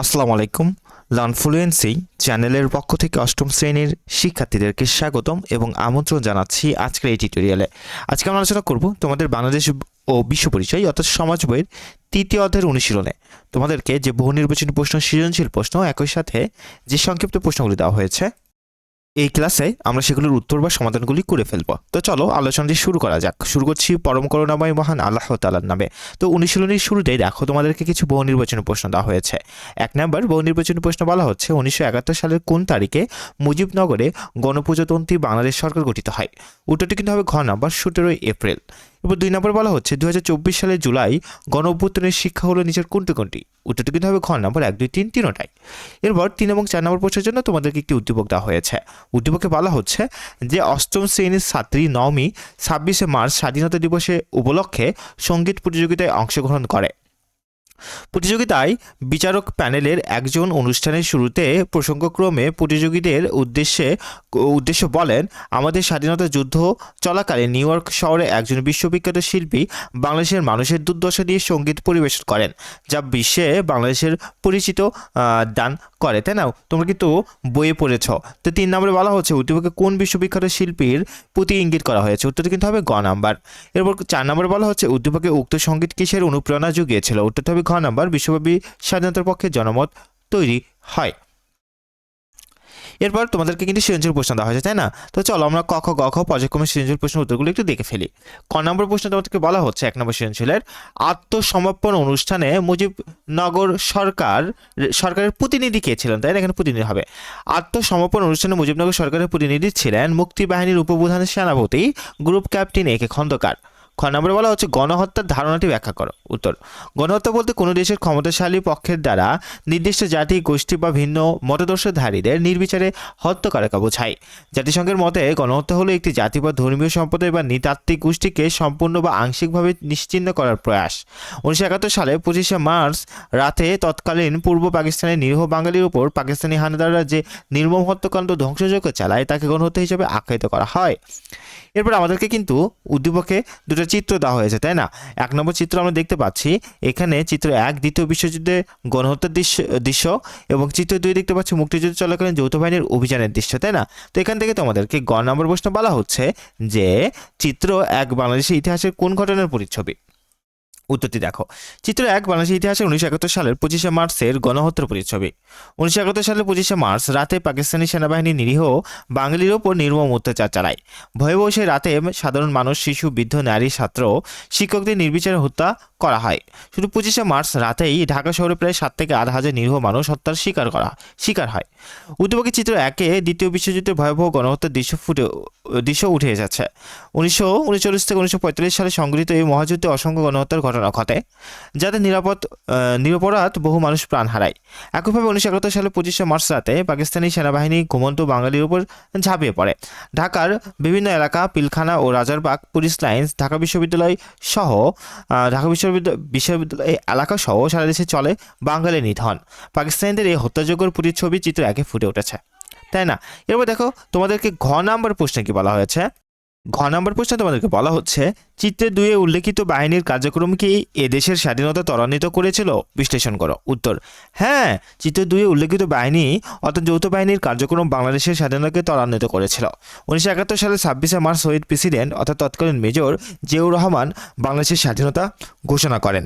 আসসালামু আলাইকুম। Learn fluency চ্যানেলের পক্ষ থেকে অষ্টম শ্রেণীর শিক্ষার্থীদেরকে স্বাগতম এবং আমন্ত্রণ জানাচ্ছি আজকের এই টিউটোরিয়ালে। আজকে আমরা আলোচনা করব তোমাদের বাংলাদেশ ও বিশ্ব পরিচয় অর্থাৎ সমাজ বইয়ের তৃতীয় অধ্যায়ের অনুশীলনে তোমাদেরকে যে বহু নির্বাচনী প্রশ্ন, সৃজনশীল প্রশ্ন, একই সাথে যে সংক্ষিপ্ত প্রশ্নগুলি দেওয়া হয়েছে, এই ক্লাসে আমরা সেগুলোর উত্তর বা সমাধানগুলি করে ফেলবো। তো চলো আলোচনাটি শুরু করা যাক। শুরু করছি পরম করুণাময় মহান আল্লাহ তাআলার নামে। তো অনুশীলনীর শুরুতেই দেখো তোমাদেরকে কিছু বহু নির্বাচনী প্রশ্ন দেওয়া হয়েছে। ১ নম্বর বহু নির্বাচনী প্রশ্ন বলা হচ্ছে ১৯৭১ সালের কোন তারিখে মুজিবনগরে গণপ্রজাতন্ত্রী বাংলাদেশ সরকার গঠিত হয়? উত্তরটি কিন্তু হবে ঘ নাম্বার ১৭ এপ্রিল। এবার ২ নম্বর বলা হচ্ছে ২০২৪ সালের জুলাই গণ অভ্যুত্থানের শিক্ষা হলো নিচের কোনটি কোনটি? উত্তরটি কিন্তু হবে ঘ নাম্বার ১, ২, ৩ তিনোটাই। এরপর ৩ এবং ৪ নম্বর প্রশ্নের জন্য তোমাদেরকে একটি উদ্দীপক দেওয়া হয়েছে। উদ্দীপকে বলা হচ্ছে যে অষ্টম শ্রেণীর ছাত্রী নওমি ২৬শে মার্চ স্বাধীনতা দিবসে উপলক্ষে সঙ্গীত প্রতিযোগিতায় অংশগ্রহণ করে। প্রতিযোগিতায় বিচারক প্যানেলের একজন অনুষ্ঠানের শুরুতে প্রসঙ্গক্রমে প্রতিযোগীদের উদ্দেশ্য বলেন, আমাদের স্বাধীনতা যুদ্ধ চলাকালে নিউ ইয়র্ক শহরে একজন বিশ্ববিখ্যাত শিল্পী বাংলাদেশের মানুষের দুর্দশা দিয়ে সঙ্গীত পরিবেশন করেন, যা বিশ্বে বাংলাদেশের পরিচিত দান করে। তাই না? তোমরা কিন্তু বইয়ে পড়েছ। তো ৩ নম্বরে বলা হচ্ছে উদ্দীপকে কোন বিশ্ববিখ্যাত শিল্পীর প্রতি ইঙ্গিত করা হয়েছে? উত্তরটি কিন্তু হবে গ নাম্বার। এরপর ৪ নম্বরে বলা হচ্ছে উদ্দীপকে উক্ত সঙ্গীত কিসের অনুপ্রেরণা জুগিয়েছিল? উত্তরটি হবে ঘ নাম্বার, বিশ্বব্যাপী স্বাধীনতার পক্ষে জনমত তৈরি হয়। এরপর তোমাদেরকে কিন্তু সৃজনশীল প্রশ্ন দেওয়া হয়েছে, তাই না? তো চলো আমরা ক খ গ খ পর্যায়ক্রমে সৃজনশীল প্রশ্নের উত্তরগুলো একটু দেখে ফেলি। ক নম্বর প্রশ্ন তোমাদেরকে বলা হচ্ছে ১ নম্বর সৃজনশীলের আত্মসমর্পণ অনুষ্ঠানে মুজিবনগর সরকারের প্রতিনিধি কে ছিলেন? তাই না? এখানে প্রতিনিধি হবে। আত্মসমর্পণ অনুষ্ঠানে মুজিবনগর সরকারের প্রতিনিধি ছিলেন মুক্তিবাহিনীর উপপ্রধান সেনাপতি গ্রুপ ক্যাপ্টেন এ কে খন্দকার। খ নম্বরে বলা হচ্ছে গণহত্যার ধারণাটি ব্যাখ্যা করো। উত্তর: গণহত্যা বলতে কোনো দেশের ক্ষমতাশালী পক্ষের দ্বারা নির্দিষ্ট জাতি, গোষ্ঠী বা ভিন্ন মতাদর্শধারীদের নির্বিচারে হত্যা করাকে বোঝায়। জাতিসংঘের মতে গণহত্যা হলো একটি জাতি বা ধর্মীয় সম্প্রদায় বা নৃতাত্ত্বিক গোষ্ঠীকে সম্পূর্ণ বা আংশিকভাবে নিশ্চিহ্ন করার প্রয়াস। ১৯৭১ সালে ২৫শে মার্চ রাতে তৎকালীন পূর্ব পাকিস্তানের নিরীহ বাঙালির উপর পাকিস্তানি হানাদাররা যে নির্মম হত্যাকাণ্ড ধ্বংসযজ্ঞ চালায় তাকে গণহত্যা হিসেবে আখ্যায়িত করা হয়। এরপর আমাদেরকে কিন্তু উদ্দীপকে দুটো চিত্র দেওয়া হয়েছে, তাই না? ১ নম্বর চিত্র আমরা দেখতে পাচ্ছি, এখানে চিত্র ১ দ্বিতীয় বিশ্বযুদ্ধে গণহত্যার দৃশ্য এবং চিত্র ২ দেখতে পাচ্ছি মুক্তিযুদ্ধ চলাকালীন যৌথ বাহিনীর অভিযানের দৃশ্য, তাই না? তো এখান থেকে তোমাদেরকে গ নম্বর প্রশ্ন বলা হচ্ছে যে চিত্র ১ বাংলাদেশের ইতিহাসের কোন ঘটনার প্রতিচ্ছবি? উত্তরটি দেখো। চিত্র ১ বাংলাদেশের ইতিহাসে ১৯৭১ সালের ২৫শে মার্চের গণহত্যার প্রতিচ্ছবি। ১৯৭১ সালের ২৫শে মার্চ রাতে পাকিস্তানি সেনাবাহিনী নিরীহ বাঙালির ওপর নির্মম অত্যাচার চালায়। ভয়াবহ সেই রাতে সাধারণ মানুষ, শিশু, বৃদ্ধ, নারী, ছাত্র, শিক্ষকদের নির্বিচারে হত্যা করা হয়। শুধু ২৫শে মার্চ রাতেই ঢাকা শহরে প্রায় ৭ থেকে ৮ হাজার নিরীহ মানুষ হত্যার শিকার হয়। উদ্দীপকের চিত্র ১-এ দ্বিতীয় বিশ্বযুদ্ধের ভয়াবহ গণহত্যার দৃশ্য উঠে এসেছে। ১৯৩৯ থেকে ১৯৪৫ সালে সংঘটিত এই মহাযুদ্ধে অসংখ্য গণহত্যার ঘটনা ঘটে, যাতে নিরপরাধ বহু মানুষ প্রাণ হারায়। একইভাবে ১৯৭১ সালে ২৫শে মার্চ রাতে পাকিস্তানি সেনাবাহিনী ঘুমন্ত বাঙালির উপর ঝাঁপিয়ে পড়ে। ঢাকার বিভিন্ন এলাকা, পিলখানা ও রাজারবাগ, পুলিশ লাইন্স, ঢাকা বিশ্ববিদ্যালয় এলাকা সহ সারা দেশে চলে বাঙালি নিধন। পাকিস্তানিদের এই হত্যাযজ্ঞের প্রতিচ্ছবি চিত্র ১-এ ফুটে উঠেছে, তাই না? এরপর দেখো তোমাদেরকে ঘ নাম্বার প্রশ্নে কি বলা হয়েছে। ঘ নম্বর প্রশ্নে তোমাদেরকে বলা হচ্ছে চিত্রে ২-এ উল্লেখিত বাহিনীর কার্যক্রম কি এদেশের স্বাধীনতা ত্বরান্বিত করেছিল? বিশ্লেষণ করো। উত্তর: হ্যাঁ, চিত্র ২-এ উল্লেখিত বাহিনী অর্থাৎ যৌথ বাহিনীর কার্যক্রম বাংলাদেশের স্বাধীনতাকে ত্বরান্বিত করেছিল। ১৯৭১ সালের ২৬শে মার্চ শহীদ প্রেসিডেন্ট অর্থাৎ তৎকালীন মেজর জিয়াউর রহমান বাংলাদেশের স্বাধীনতা ঘোষণা করেন।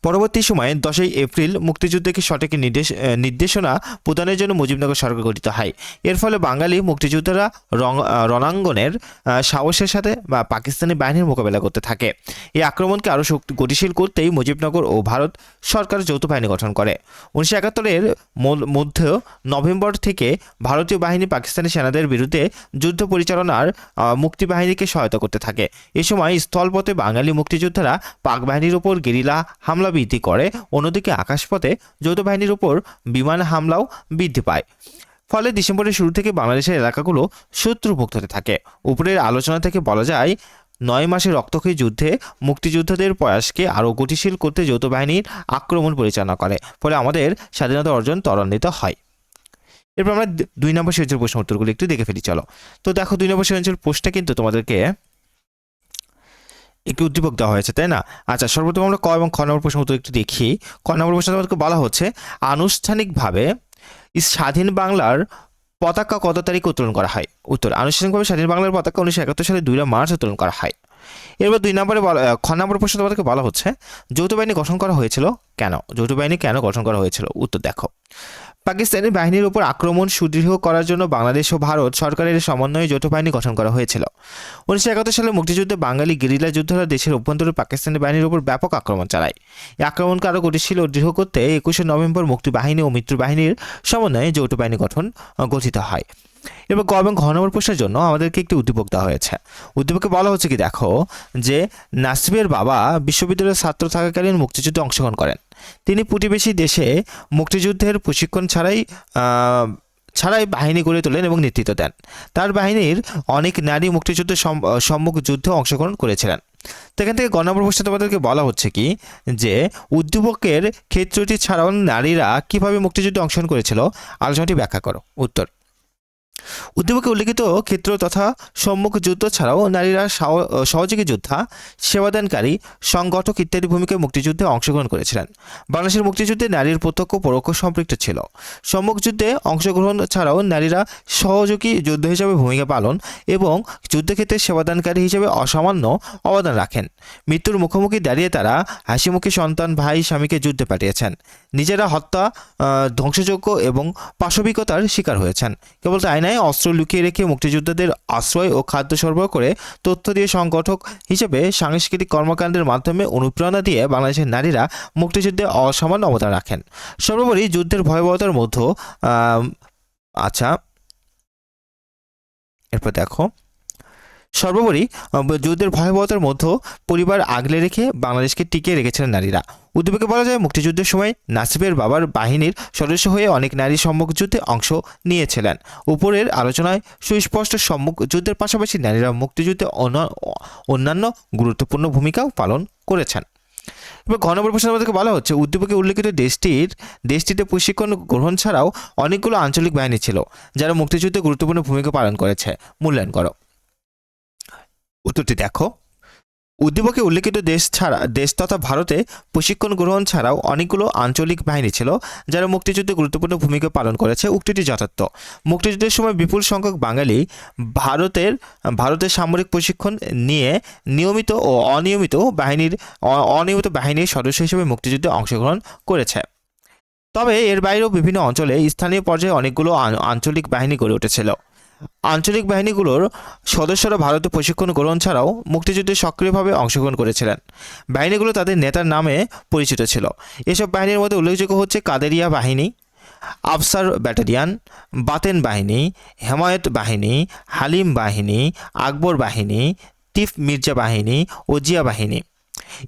পরবর্তী সময়ে ১০ই এপ্রিল মুক্তিযুদ্ধকে সঠিক নির্দেশনা প্রদানের জন্য মুজিবনগর সরকার গঠিত হয়। এর ফলে বাঙালি মুক্তিযোদ্ধারা রণাঙ্গনের সাহসের সাথে বা পাকিস্তানি বাহিনীর মোকাবেলা করতে থাকে। এই আক্রমণকে আরও গতিশীল করতেই মুজিবনগর ও ভারত সরকার যৌথ বাহিনী গঠন করে। ১৯৭১-এর মধ্যে নভেম্বর থেকে ভারতীয় বাহিনী পাকিস্তানি সেনাদের বিরুদ্ধে যুদ্ধ পরিচালনার মুক্তিবাহিনীকে সহায়তা করতে থাকে। এ সময় স্থলপথে বাঙালি মুক্তিযোদ্ধারা পাক বাহিনীর ওপর গেরিলা হামলা বৃদ্ধি করে, অন্যদিকে আকাশপথে যৌথ বাহিনীর উপর বিমান হামলাও বৃদ্ধি পায়। ফলে ডিসেম্বরের শুরু থেকে বাংলাদেশের এলাকাগুলো শত্রুমুক্ত হতে থাকে। উপরের আলোচনা থেকে বলা যায় ৯ মাসের রক্তক্ষয়ী যুদ্ধে মুক্তিযোদ্ধাদের প্রয়াসকে আরও গতিশীল করতে যৌথ বাহিনীর আক্রমণ পরিচালনা করে, ফলে আমাদের স্বাধীনতা অর্জন ত্বরান্বিত হয়। এরপর আমরা ২ নম্বর সৃজনশীল প্রশ্ন উত্তরগুলো একটু দেখে ফেলি, চলো। তো দেখো ২ নম্বর সৃজনশীল প্রশ্নটা কিন্তু তোমাদেরকে একটু উদ্দীপক দেওয়া হয়েছে, তাই না? আচ্ছা, সর্বপ্রথম আমরা ক এবং খ নম্বর প্রশ্ন উত্তর একটু দেখি। ক নম্বর প্রশ্ন আমাদেরকে বলা হচ্ছে আনুষ্ঠানিকভাবে স্বাধীন বাংলার পতাকা কত তারিখে উত্তোলন করা হয়? উত্তর, আনুষ্ঠানিকভাবে স্বাধীন বাংলার পতাকা 1971 সালে 2 মার্চ উত্তোলন করা হয়। এরপর খ নম্বর প্রশ্ন তোমাদেরকে বলা হচ্ছে যৌথ বাহিনী গঠন করা হয়েছিল কেন? যৌথ বাহিনী কেন গঠন করা হয়েছিল? উত্তর দেখো, পাকিস্তানি বাহিনীর উপর আক্রমণ সুদৃঢ় করার জন্য বাংলাদেশ ও ভারত সরকারের সমন্বয়ে যৌথ বাহিনী গঠন করা হয়েছিল। 1971 সালে মুক্তিযুদ্ধে বাঙালি গেরিলা যোদ্ধারা দেশের অভ্যন্তরে পাকিস্তানি বাহিনীর উপর ব্যাপক আক্রমণ চালায়। এই আক্রমণকে আরও গতিশীল ও দৃঢ় করতে 21 নভেম্বর মুক্তি বাহিনী ও মিত্র বাহিনীর সমন্বয়ে যৌথ বাহিনী গঠিত হয়। এবার গ এবং ঘ নম্বর প্রশ্নের জন্য আমাদেরকে একটি উদ্দীপক দেওয়া হয়েছে। উদ্দীপকে বলা হচ্ছে কি দেখো, যে নাসিবের বাবা বিশ্ববিদ্যালয়ের ছাত্র থাকাকালীন মুক্তিযুদ্ধে অংশগ্রহণ করেন। তিনি প্রতিবেশী দেশে মুক্তিযুদ্ধের প্রশিক্ষণ ছাড়াই বাহিনী গড়ে তোলেন এবং নেতৃত্ব দেন। তার বাহিনীর অনেক নারী মুক্তিযুদ্ধের সম্মুখ যুদ্ধে অংশগ্রহণ করেছিলেন। সেখান থেকে গ নম্বর প্রশ্নে তোমাদেরকে বলা হচ্ছে কি, যে উদ্দীপকের ক্ষেত্রটি ছাড়াও নারীরা কিভাবে মুক্তিযুদ্ধে অংশগ্রহণ করেছিল আলোচনাটি ব্যাখ্যা করো। উত্তর, উদ্দীপকে উল্লেখিত ক্ষেত্র তথা সম্মুখ যুদ্ধ ছাড়াও নারীরা সহযোগী যোদ্ধা, সেবাদানকারী, সংগঠক ইত্যাদি ভূমিকায় মুক্তিযুদ্ধে অংশগ্রহণ করেছিলেন। বাংলাদেশের মুক্তিযুদ্ধে নারীর প্রত্যক্ষ পরোক্ষ সম্পৃক্ত ছিল। সম্মুখ যুদ্ধে অংশগ্রহণ ছাড়াও নারীরা সহযোগী যোদ্ধা হিসেবে ভূমিকা পালন এবং যুদ্ধক্ষেত্রে সেবাদানকারী হিসেবে অসামান্য অবদান রাখেন। মৃত্যুর মুখোমুখি দাঁড়িয়ে তারা হাসিমুখী সন্তান, ভাই, স্বামীকে যুদ্ধে পাঠিয়েছেন। নিজেরা হত্যা, ধ্বংসযজ্ঞ এবং পাশবিকতার শিকার হয়েছেন। কেবল তাই নয়, অস্ত্র লুকিয়ে রেখে মুক্তিযোদ্ধাদের আশ্রয় ও খাদ্য সরবরাহ করে তথ্য দিয়ে সংগঠক হিসেবে সাংস্কৃতিক কর্মকাণ্ডের মাধ্যমে অনুপ্রেরণা দিয়ে বাংলাদেশের নারীরা মুক্তিযুদ্ধে অসামান্য অবদান রাখেন। সর্বোপরি যুদ্ধের ভয়াবহতার মধ্যে আচ্ছা, এরপর দেখো, সর্বোপরি যুদ্ধের ভয়াবহতার মধ্যে পরিবার আগলে রেখে বাংলাদেশকে টিকিয়ে রেখেছিলেন নারীরা। উদ্দীপকে বলা যায় মুক্তিযুদ্ধের সময় নাসিবের বাবার বাহিনীর সদস্য হয়ে অনেক নারী সম্মুখ যুদ্ধে অংশ নিয়েছিলেন। উপরের আলোচনায় সুস্পষ্ট সম্মুখ যুদ্ধের পাশাপাশি নারীরা মুক্তিযুদ্ধে অন্যান্য গুরুত্বপূর্ণ ভূমিকাও পালন করেছেন। এবার ঘ নম্বর প্রশ্ন আমাদেরকে বলা হচ্ছে উদ্দীপকে উল্লেখিত দেশটিতে প্রশিক্ষণ গ্রহণ ছাড়াও অনেকগুলো আঞ্চলিক বাহিনী ছিল যারা মুক্তিযুদ্ধে গুরুত্বপূর্ণ ভূমিকা পালন করেছে। মূল্যায়ন করো। উত্তরটি দেখো, উদ্দীপকে উল্লেখিত দেশ তথা ভারতে প্রশিক্ষণ গ্রহণ ছাড়াও অনেকগুলো আঞ্চলিক বাহিনী ছিল যারা মুক্তিযুদ্ধে গুরুত্বপূর্ণ ভূমিকা পালন করেছে। উক্তিটি যথার্থ। মুক্তিযুদ্ধের সময় বিপুল সংখ্যক বাঙালি ভারতের সামরিক প্রশিক্ষণ নিয়ে নিয়মিত ও অনিয়মিত বাহিনীর সদস্য হিসেবে মুক্তিযুদ্ধে অংশগ্রহণ করেছে। তবে এর বাইরেও বিভিন্ন অঞ্চলে স্থানীয় পর্যায়ে অনেকগুলো আঞ্চলিক বাহিনী গড়ে উঠেছিল। আঞ্চলিক বাহিনীগুলোর সদস্যরা ভারতে প্রশিক্ষণ গ্রহণ ছাড়াও মুক্তিযুদ্ধে সক্রিয়ভাবে অংশগ্রহণ করেছিলেন। বাহিনীগুলো তাদের নেতার নামে পরিচিত ছিল। এসব বাহিনীর মধ্যে উল্লেখযোগ্য হচ্ছে কাদেরিয়া বাহিনী, আফসার ব্যাটালিয়ান, বাতেন বাহিনী, হেমায়ত বাহিনী, হালিম বাহিনী, আকবর বাহিনী, টিফ মির্জা বাহিনী ও জিয়া বাহিনী।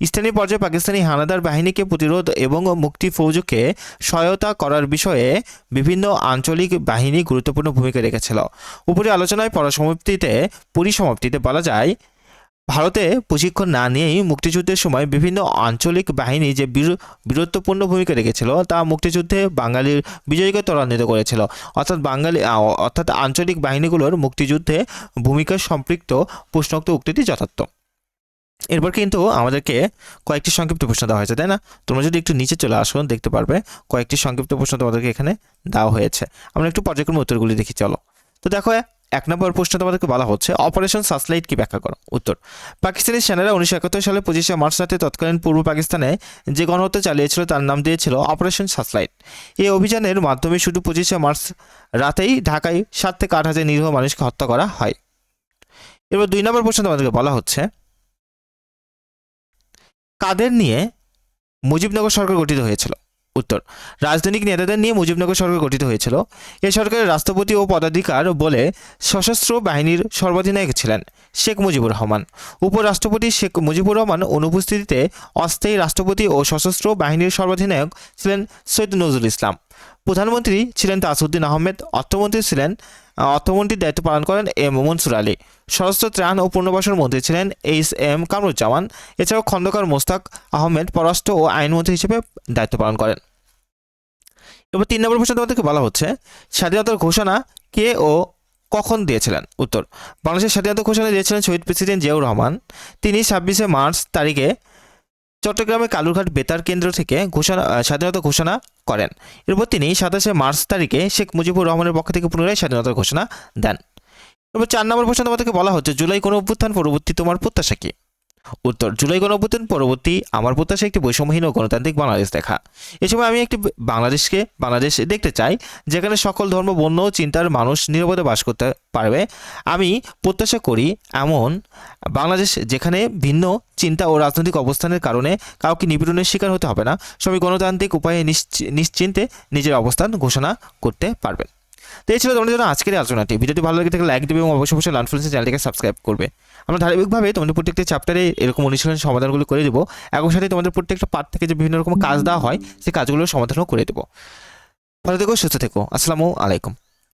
স্থানীয় পর্যায়ে পাকিস্তানি হানাদার বাহিনীকে প্রতিরোধ এবং মুক্তি ফৌজকে সহায়তা করার বিষয়ে বিভিন্ন আঞ্চলিক বাহিনী গুরুত্বপূর্ণ ভূমিকা রেখেছিল। উপরি আলোচনায় পরিসমাপ্তিতে বলা যায় ভারতে প্রশিক্ষণ না নিয়েই মুক্তিযুদ্ধের সময় বিভিন্ন আঞ্চলিক বাহিনী যে বীরত্বপূর্ণ ভূমিকা রেখেছিল তা মুক্তিযুদ্ধে বাঙালির বিজয়কে ত্বরান্বিত করেছিল। অর্থাৎ আঞ্চলিক বাহিনীগুলোর মুক্তিযুদ্ধে ভূমিকা সম্পৃক্ত প্রশ্নোক্ত উক্তিটি যথার্থ। এরপর কিন্তু আমাদেরকে কয়েকটি সংক্ষিপ্ত প্রশ্ন দেওয়া হয়েছে, তাই না? তোমরা যদি একটু নিচে চলে আসো দেখতে পারবে কয়েকটি সংক্ষিপ্ত প্রশ্ন তোমাদেরকে এখানে দেওয়া হয়েছে। আমরা একটু পর্যায়ক্রমে উত্তরগুলি দেখি, চলো। তো দেখো, 1 নম্বর প্রশ্ন তোমাদেরকে বলা হচ্ছে অপারেশন সার্চলাইট কি ব্যাখ্যা করো। উত্তর, পাকিস্তানি সেনারা 1971 সালে 25 মার্চ রাতে তৎকালীন পূর্ব পাকিস্তানে যে গণহত্যা চালিয়েছিল তার নাম দিয়েছিল অপারেশন সার্চলাইট। এই অভিযানের মাধ্যমে শুধু 25 মার্চ রাতেই ঢাকায় 7 থেকে 8 হাজার নিরীহ মানুষকে হত্যা করা হয়। এবার 2 নম্বর প্রশ্ন তোমাদেরকে বলা হচ্ছে কাদের নিয়ে মুজিবনগর সরকার গঠিত হয়েছিল। উত্তর, রাজনৈতিক নেতাদের নিয়ে মুজিবনগর সরকার গঠিত হয়েছিল। এই সরকারের রাষ্ট্রপতি ও পদাধিকার বলে সশস্ত্র বাহিনীর সর্বাধিনায়ক ছিলেন শেখ মুজিবুর রহমান। উপরাষ্ট্রপতি শেখ মুজিবুর রহমান অনুপস্থিতিতে অস্থায়ী রাষ্ট্রপতি ও সশস্ত্র বাহিনীর সর্বাধিনায়ক ছিলেন সৈয়দ নজরুল ইসলাম। প্রধানমন্ত্রী ছিলেন তাজউদ্দিন আহমেদ। অর্থমন্ত্রীর দায়িত্ব পালন করেন এম মনসুর আলী। স্বরাষ্ট্র, ত্রাণ ও পুনর্বাসন মন্ত্রী ছিলেন এইচ.এম. কামরুজ্জামান। এছাড়াও খন্দকার মোস্তাক আহমেদ পররাষ্ট্র ও আইনমন্ত্রী হিসেবে দায়িত্ব পালন করেন। এবার 3 নম্বর প্রশ্ন তোমাদেরকে বলা হচ্ছে স্বাধীনতার ঘোষণা কে ও কখন দিয়েছিলেন? উত্তর, বাংলাদেশের স্বাধীনতা ঘোষণা দিয়েছিলেন শহীদ প্রেসিডেন্ট জিয়াউর রহমান। তিনি 26শে মার্চ তারিখে চট্টগ্রামের কালুরঘাট বেতার কেন্দ্র থেকে স্বাধীনতা ঘোষণা করেন। এরপর তিনি 27শে মার্চ তারিখে শেখ মুজিবুর রহমানের পক্ষ থেকে পুনরায় স্বাধীনতার ঘোষণা দেন। এরপর 4 নম্বর প্রশ্ন তোমাদেরকে বলা হচ্ছে, জুলাই গণ অভ্যুত্থান পরবর্তী তোমার প্রত্যাশা কি? উত্তর, জুলাই গণ অভ্যুত্থান পরবর্তী আমার প্রত্যাশা একটি বৈষম্যহীন ও গণতান্ত্রিক বাংলাদেশ দেখা। এ সময় আমি একটি বাংলাদেশ দেখতে চাই যেখানে সকল ধর্ম, বর্ণ ও চিন্তার মানুষ নিরাপদে বাস করতে পারবে। আমি প্রত্যাশা করি এমন বাংলাদেশ যেখানে ভিন্ন চিন্তা ও রাজনৈতিক অবস্থানের কারণে কাউকে নিপীড়নের শিকার হতে হবে না, সবাই গণতান্ত্রিক উপায়ে নিশ্চিন্তে নিজের অবস্থান ঘোষণা করতে পারবেন। তো এই ছিল তোমাদের জন্য আজকের আলোচনাটি। ভিডিওটি ভালো লাগে থাকলে লাইক দেবে এবং অবশ্যই লার্ন ফ্লুয়েন্সি চ্যানেলটিকে সাবস্ক্রাইব করবে। আমরা ধারাবাহিকভাবে তোমাদের প্রত্যেকটা চ্যাপ্টারে এরকম অনুশীলন সমাধানগুলো করে দেবো। একই সাথে তোমাদের প্রত্যেকটা পার্ট থেকে যে বিভিন্ন রকম কাজ দেওয়া হয় সেই কাজগুলোর সমাধানও করে দেবো। ভালো থেকো, সুস্থ থেকো। আসসালামু আলাইকুম।